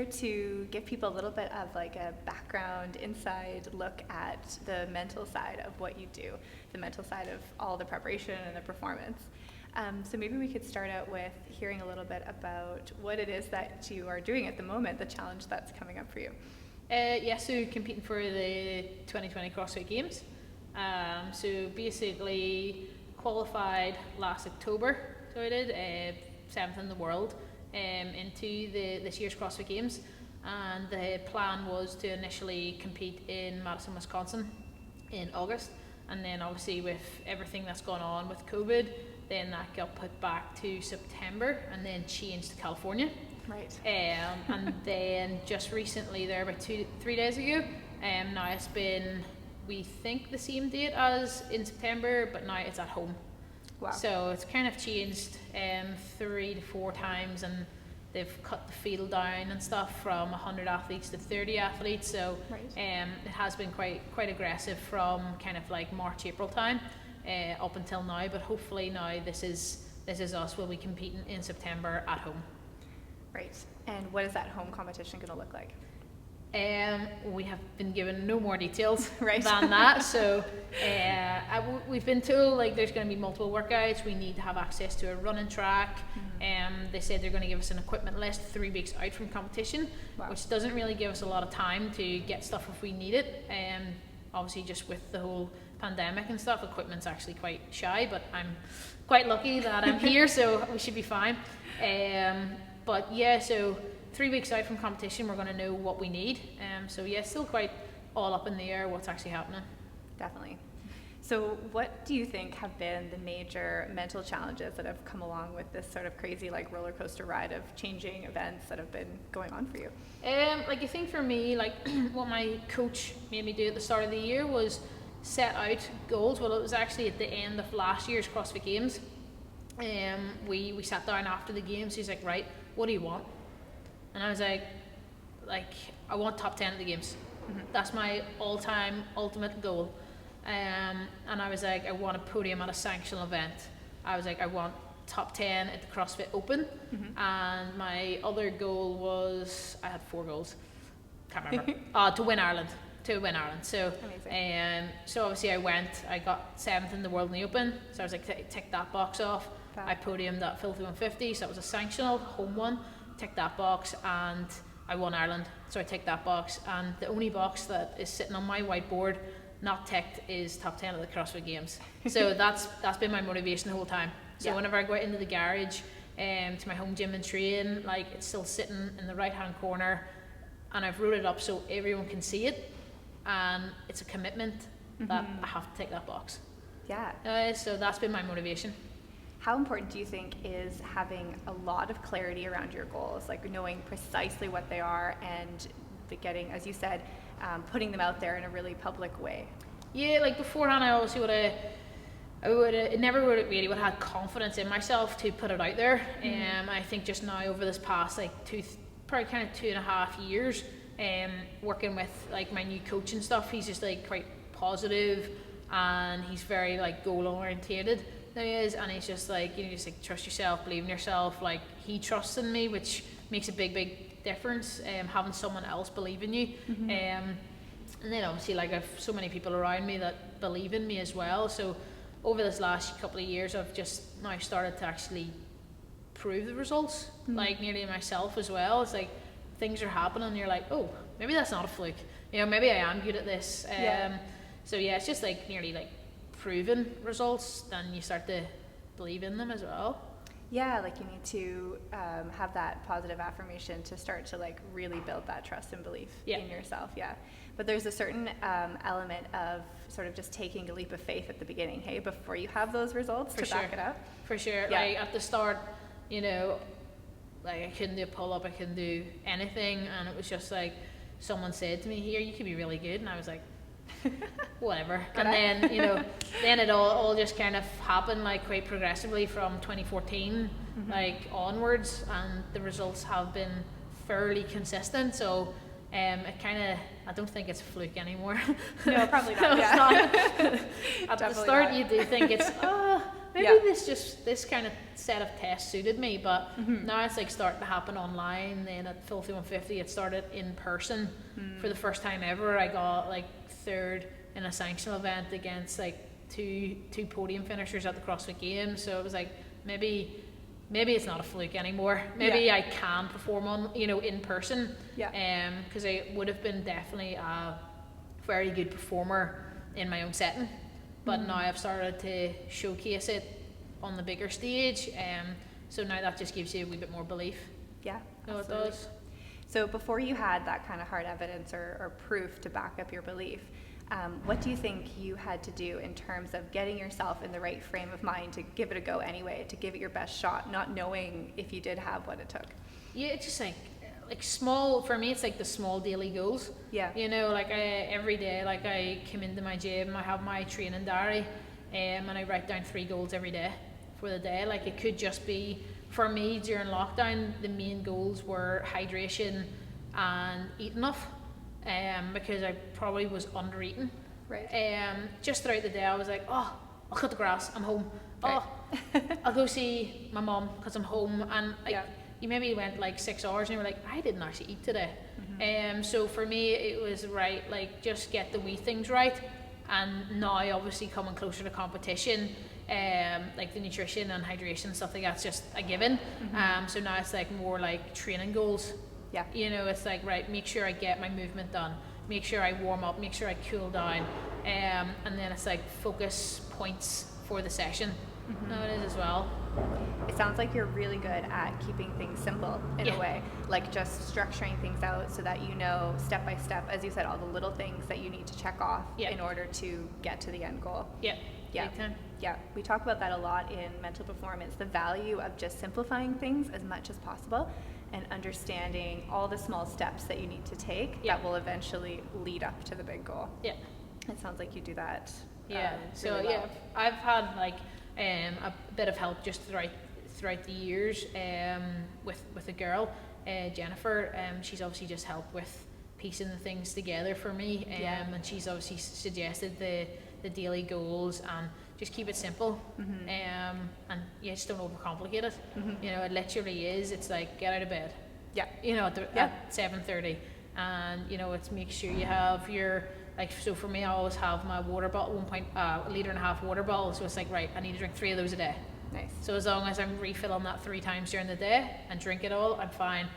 here to give people a little bit of like a background, inside look at the mental side of what you do, the mental side of all the preparation and the performance. So maybe we could start out with hearing a little bit about what it is that you are doing at the moment, the challenge that's coming up for you. So competing for the 2020 CrossFit Games. So basically qualified last October, so I did, 7th in the world, into this year's CrossFit Games. And the plan was to initially compete in Madison, Wisconsin in August. And then obviously with everything that's gone on with COVID, then that got put back to September and then changed to California. Right. And then just recently, there about 3 days ago, now it's been, we think, the same date as in September, but now it's at home. Wow. So it's kind of changed 3 to 4 times, and they've cut the field down and stuff from 100 athletes to 30 athletes. So right. It has been quite aggressive from kind of like March, April time up until now. But hopefully now this is us. We'll be competing in September at home. Right. And what is that home competition going to look like? We have been given no more details right. than that. So we've been told like there's going to be multiple workouts. We need to have access to a running track. They said they're going to give us an equipment list 3 weeks out from competition, wow. which doesn't really give us a lot of time to get stuff if we need it. Obviously, just with the whole pandemic and stuff, equipment's actually quite shy. But I'm quite lucky that I'm here, so we should be fine. But yeah, so 3 weeks out from competition, we're going to know what we need. So yeah, still quite all up in the air what's actually happening. Definitely. So what do you think have been the major mental challenges that have come along with this sort of crazy like roller coaster ride of changing events that have been going on for you? Like I think for me, like what my coach made me do at the start of the year was set out goals. Well, it was actually at the end of last year's CrossFit Games. We sat down after the games. He's like, right, what do you want? And I was like I want top 10 at the games. That's my all-time ultimate goal. And I was like, I want a podium at a sanctional event. I was like, I want top 10 at the CrossFit Open. And my other goal was, I had 4 goals. Can't remember. To win Ireland. So so obviously I got 7th in the world in the Open. So I was like, tick that box off. Fab. I podiumed at Filthy 150, so that was a sanctional home one. Tick that box, and I won Ireland, so I ticked that box. And the only box that is sitting on my whiteboard not ticked is top 10 at the CrossFit Games. So that's been my motivation the whole time. So whenever I go out into the garage to my home gym and train, like it's still sitting in the right hand corner, and I've wrote it up so everyone can see it, and it's a commitment that I have to tick that box. So that's been my motivation. How important do you think is having a lot of clarity around your goals, like knowing precisely what they are and getting, as you said, putting them out there in a really public way? Yeah, like beforehand, I obviously never would have really had confidence in myself to put it out there. I think just now over this past like probably kind of 2.5 years, working with like my new coach and stuff, he's just like quite positive and he's very like goal orientated. There he is, and he's just like, just like trust yourself, believe in yourself. Like he trusts in me, which makes a big difference. Having someone else believe in you, and then obviously like I've so many people around me that believe in me as well. So over this last couple of years, I've just now started to actually prove the results, like nearly myself as well. It's like things are happening, and you're like, oh, maybe that's not a fluke. Maybe I am good at this. So yeah, it's just like nearly like proven results, then you start to believe in them as well. Yeah, like you need to have that positive affirmation to start to like really build that trust and belief in yourself. But there's a certain element of sort of just taking a leap of faith at the beginning, hey, before you have those results back it up. For sure. Like at the start, like I couldn't do a pull-up, I couldn't do anything, and it was just like someone said to me, here, you could be really good, and I was like, whatever. And then then it all just kind of happened like quite progressively from 2014 like onwards, and the results have been fairly consistent. So it kind of, I don't think it's a fluke anymore. No, probably not. At the start you do think it's maybe Yeah. this kind of set of tests suited me, but now it's like starting to happen online. Then at Filthy 150, it started in person for the first time ever. I got like third in a sanctional event against like two podium finishers at the CrossFit Games. So it was like maybe it's not a fluke anymore. Maybe I can perform on in person. Yeah. Because I would have been definitely a very good performer in my own setting. But now I've started to showcase it on the bigger stage, so now that just gives you a wee bit more belief. Yeah, No, it absolutely. does. So before you had that kind of hard evidence or proof to back up your belief, what do you think you had to do in terms of getting yourself in the right frame of mind to give it a go anyway, to give it your best shot, not knowing if you did have what it took? Yeah, it's just like small, for me it's like the small daily goals. Yeah. Like every day, like I come into my gym, I have my training diary, and I write down 3 goals every day for the day. Like it could just be, for me during lockdown, the main goals were hydration and eat enough, because I probably was under eating. Right. Just throughout the day I was like, oh, I'll cut the grass, I'm home. Right. Oh, I'll go see my mum because I'm home. And like, Yeah. you maybe went like 6 hours and you were like, I didn't actually eat today. So for me it was right, like just get the wee things right. And now obviously coming closer to competition, like the nutrition and hydration and stuff like that's just a given. So now it's like more like training goals. Yeah. It's like, right, make sure I get my movement done, make sure I warm up, make sure I cool down, and then it's like focus points for the session. No, it is as well. It sounds like you're really good at keeping things simple in a way, like just structuring things out so that you know step by step, as you said, all the little things that you need to check off in order to get to the end goal. Yeah. Big time. Yeah, we talk about that a lot in mental performance, the value of just simplifying things as much as possible and understanding all the small steps that you need to take that will eventually lead up to the big goal. Yeah. It sounds like you do that. So really well. I've had like a bit of help just throughout the years, with a girl, Jennifer. She's obviously just helped with piecing the things together for me, and she's obviously suggested the daily goals and just keep it simple, and just don't overcomplicate it. It literally is, it's like get out of bed at 7:30, and it's make sure you have your, like, so for me I always have my water bottle, 1.5 litre water bottle, so it's like, right, I need to drink 3 of those a day. Nice. So as long as I'm refilling that 3 times during the day and drink it all, I'm fine.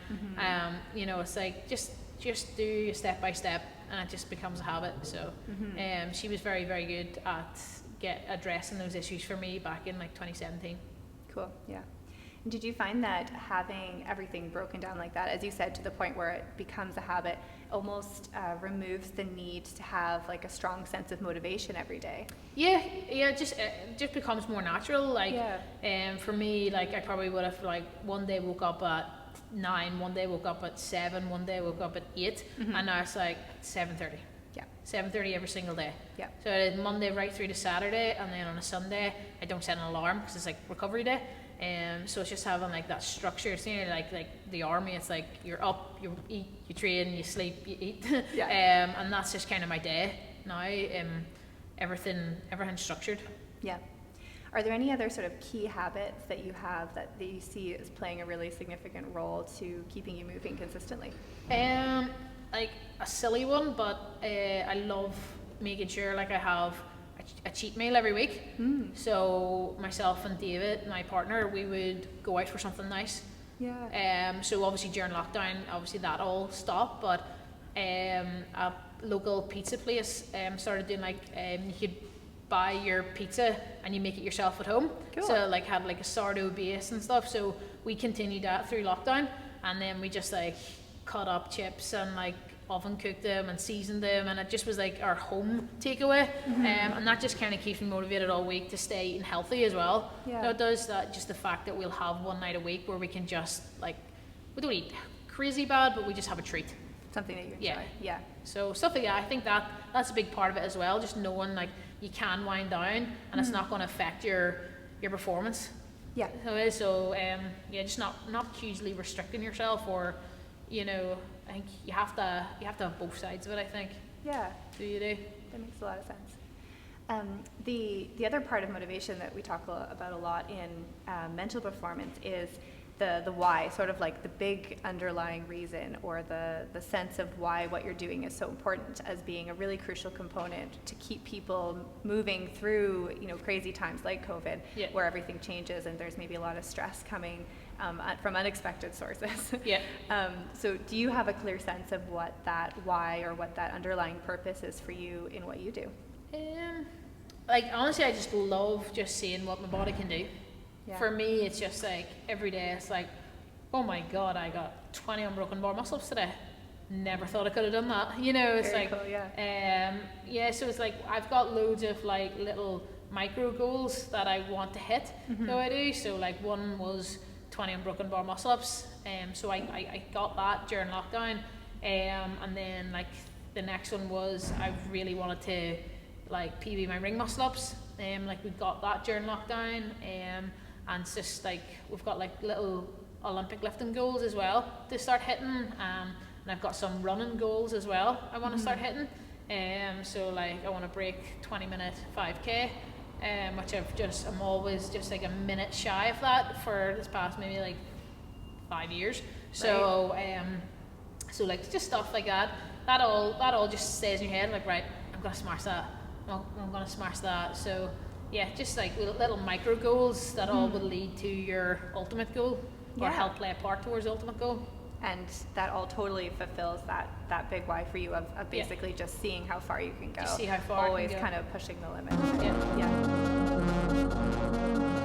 It's like just do step by step, and it just becomes a habit. So she was very, very good at addressing those issues for me back in like 2017. Cool. Yeah. And did you find that having everything broken down like that, as you said, to the point where it becomes a habit, almost removes the need to have like a strong sense of motivation every day? Yeah, it just becomes more natural. Like, for me, like I probably would have like one day woke up at 9, one day woke up at 7, one day woke up at 8, and now it's like 7:30. Yeah. 7:30 every single day. Yeah. So I did Monday right through to Saturday, and then on a Sunday I don't set an alarm because it's like recovery day. So it's just having like that structure. It's like the army. It's like you're up, you eat, you train, you sleep, you eat. And that's just kind of my day now. Everything's structured. Yeah. Are there any other sort of key habits that you have that you see as playing a really significant role to keeping you moving consistently? Like a silly one, but I love making sure like I have a cheat meal every week. So myself and David, my partner, we would go out for something nice. Yeah. So obviously during lockdown, obviously that all stopped, but a local pizza place started doing like you could buy your pizza and you make it yourself at home. Cool. So like had like a sourdough base and stuff. So we continued that through lockdown, and then we just like cut up chips and like oven cooked them and seasoned them, and it just was like our home takeaway. And that just kind of keeps me motivated all week to stay eating healthy as well. Yeah. It does that, just the fact that we'll have one night a week where we can just like, we don't eat crazy bad, but we just have a treat. Something that you enjoy. Yeah. So stuff like that, I think that's a big part of it as well, just knowing like you can wind down and it's not going to affect your performance. Yeah. So just not hugely restricting yourself, or I think you have to have both sides of it, I think. Yeah. Do you do? That makes a lot of sense. The other part of motivation that we talk about a lot in mental performance is the why, sort of like the big underlying reason, or the sense of why what you're doing is so important, as being a really crucial component to keep people moving through, you know, crazy times like COVID, Yeah. where everything changes and there's maybe a lot of stress coming from unexpected sources. Yeah. So do you have a clear sense of what that why or what that underlying purpose is for you in what you do? Like, honestly, I just love just seeing what my body can do. Yeah. For me, it's just like every day it's like, oh my god, I got 20 unbroken bar muscle ups today. Never thought I could have done that. You know, it's Very like, cool, yeah. yeah, so it's like I've got loads of like little micro goals that I want to hit. So I do. So like one was 20 unbroken bar muscle ups. So I got that during lockdown. And then like the next one was I really wanted to like PB my ring muscle ups. Like we got that during lockdown. And it's just like we've got like little Olympic lifting goals as well to start hitting. And I've got some running goals as well I want to start hitting. So like I want to break 20-minute 5k, which I'm always just like a minute shy of that for this past maybe like 5 years. So so like just stuff like that. That all just stays in your head, like, right, I'm gonna smash that. I'm gonna smash that. So yeah, just like little micro goals that all will lead to your ultimate goal, or help play a part towards the ultimate goal. And that all totally fulfills that big why for you of basically just seeing how far you can go. Just see how far I can always go. kind of pushing the limit. Yeah. Yeah.